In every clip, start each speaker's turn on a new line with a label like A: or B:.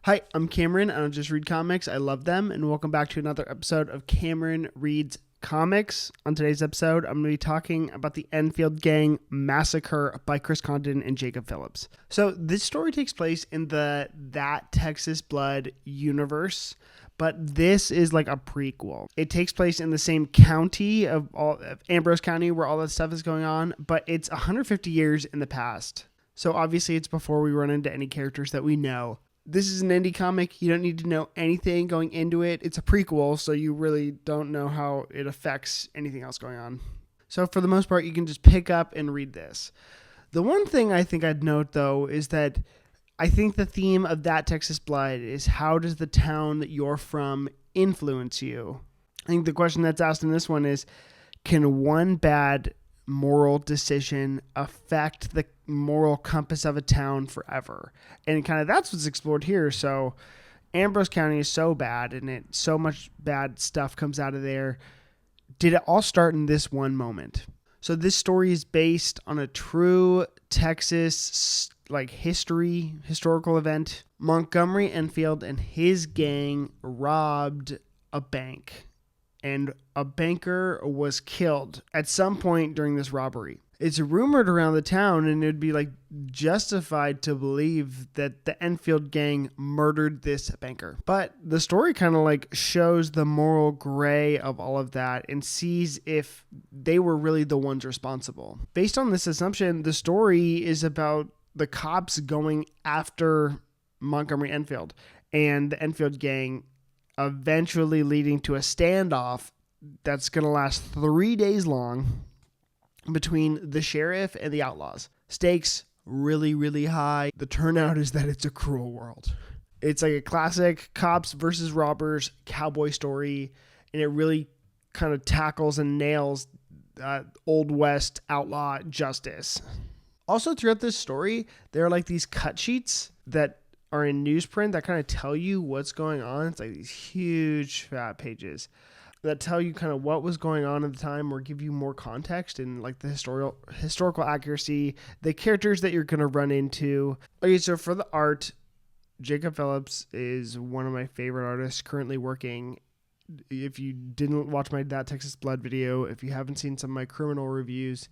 A: Hi, I'm Cameron. I don't just read comics. I love them. And welcome back to another episode of Cameron Reads Comics. On today's episode, I'm going to be talking about the Enfield Gang Massacre by Chris Condon and Jacob Phillips. So this story takes place in the That Texas Blood universe, but this is like a prequel. It takes place in the same county of Ambrose County where all that stuff is going on, but it's 150 years in the past. So obviously it's before we run into any characters that we know. This is an indie comic. You don't need to know anything going into it. It's a prequel, so you really don't know how it affects anything else going on. So for the most part, you can just pick up and read this. The one thing I think I'd note, though, is that I think the theme of That Texas Blood is how does the town that you're from influence you? I think the question that's asked in this one is, can one bad moral decision affect the moral compass of a town forever? And kind of that's what's explored here. So Ambrose County is so bad, and so much bad stuff comes out of there. Did it all start in this one moment? So this story is based on a true Texas historical event. Montgomery Enfield and his gang robbed a bank, and a banker was killed at some point during this robbery. It's rumored around the town, and it'd be justified to believe that the Enfield gang murdered this banker. But the story kind of shows the moral gray of all of that and sees if they were really the ones responsible. Based on this assumption, the story is about the cops going after Montgomery Enfield and the Enfield gang, eventually leading to a standoff that's going to last 3 days long between the sheriff and the outlaws. Stakes really, really high. The turnout is that it's a cruel world. It's like a classic cops versus robbers cowboy story, and it really kind of tackles and nails Old West outlaw justice. Also, throughout this story, there are these cut sheets that are in newsprint that kind of tell you what's going on. It's these huge fat pages that tell you kind of what was going on at the time or give you more context and the historical accuracy, the characters that you're going to run into. Okay, so for the art, Jacob Phillips is one of my favorite artists currently working. If you didn't watch my That Texas Blood video, if you haven't seen some of my criminal reviews,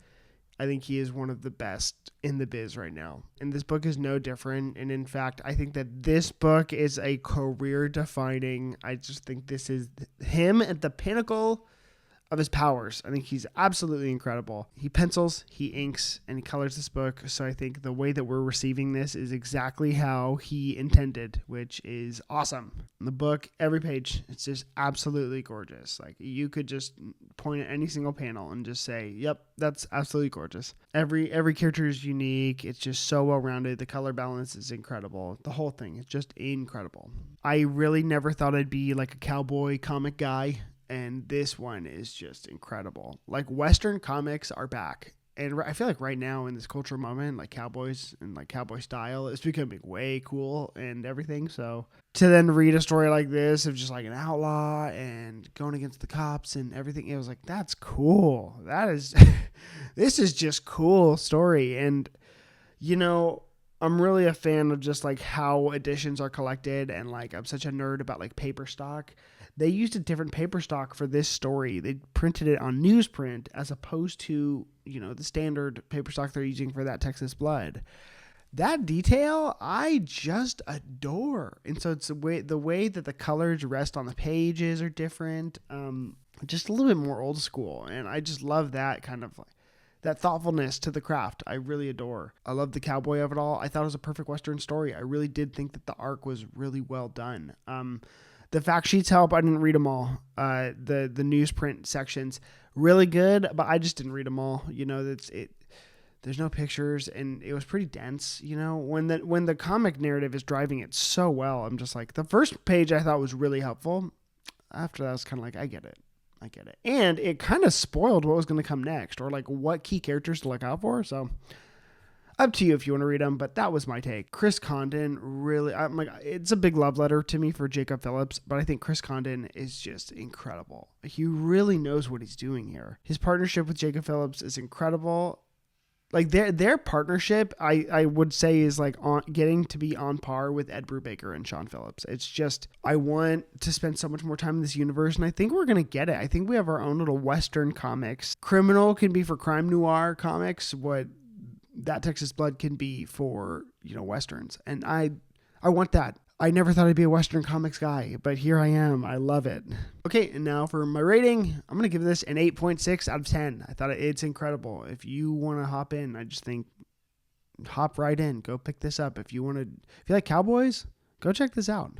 A: I think he is one of the best in the biz right now. And this book is no different. And in fact, I think that this book is a career defining. I just think this is him at the pinnacle of his powers. I think he's absolutely incredible. He pencils, he inks, and he colors this book. So I think the way that we're receiving this is exactly how he intended, which is awesome. The book, every page, it's just absolutely gorgeous. You could just point at any single panel and just say, yep, that's absolutely gorgeous. Every character is unique. It's just so well rounded. The color balance is incredible. The whole thing is just incredible. I really never thought I'd be a cowboy comic guy, and this one is just incredible. Western comics are back. And I feel right now in this cultural moment, cowboys and cowboy style is becoming way cool and everything. So to then read a story like this of just an outlaw and going against the cops and everything, it was that's cool. That is, this is just cool story. And, I'm really a fan of just how editions are collected, and I'm such a nerd about paper stock. They used a different paper stock for this story. They printed it on newsprint as opposed to, the standard paper stock they're using for That Texas Blood. That detail, I just adore. And so it's the way that the colors rest on the pages are different. Just a little bit more old school. And I just love that kind of that thoughtfulness to the craft. I really adore. I love the cowboy of it all. I thought it was a perfect Western story. I really did think that the arc was really well done. The fact sheets help. I didn't read them all. The newsprint sections, really good, but I just didn't read them all. There's no pictures, and it was pretty dense. When the comic narrative is driving it so well, I'm just the first page I thought was really helpful. After that, I was kind of I get it. And it kind of spoiled what was going to come next, or what key characters to look out for. So up to you if you want to read them, but that was my take. Chris Condon, really, it's a big love letter to me for Jacob Phillips, but I think Chris Condon is just incredible. He really knows what he's doing here. His partnership with Jacob Phillips is incredible. Like their partnership, I would say is like getting to be on par with Ed Brubaker and Sean Phillips. It's just, I want to spend so much more time in this universe, and I think we're gonna get it. I think we have our own little Western comics. Criminal can be for crime noir comics, what That Texas Blood can be for, Westerns, and I want that. I never thought I'd be a Western comics guy, but here I am. I love it. Okay, and now for my rating, I'm going to give this an 8.6 out of 10. I thought it's incredible. If you want to hop in, I just think hop right in. Go pick this up. If you like Cowboys, go check this out.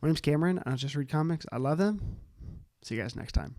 A: My name's Cameron. I just read comics. I love them. See you guys next time.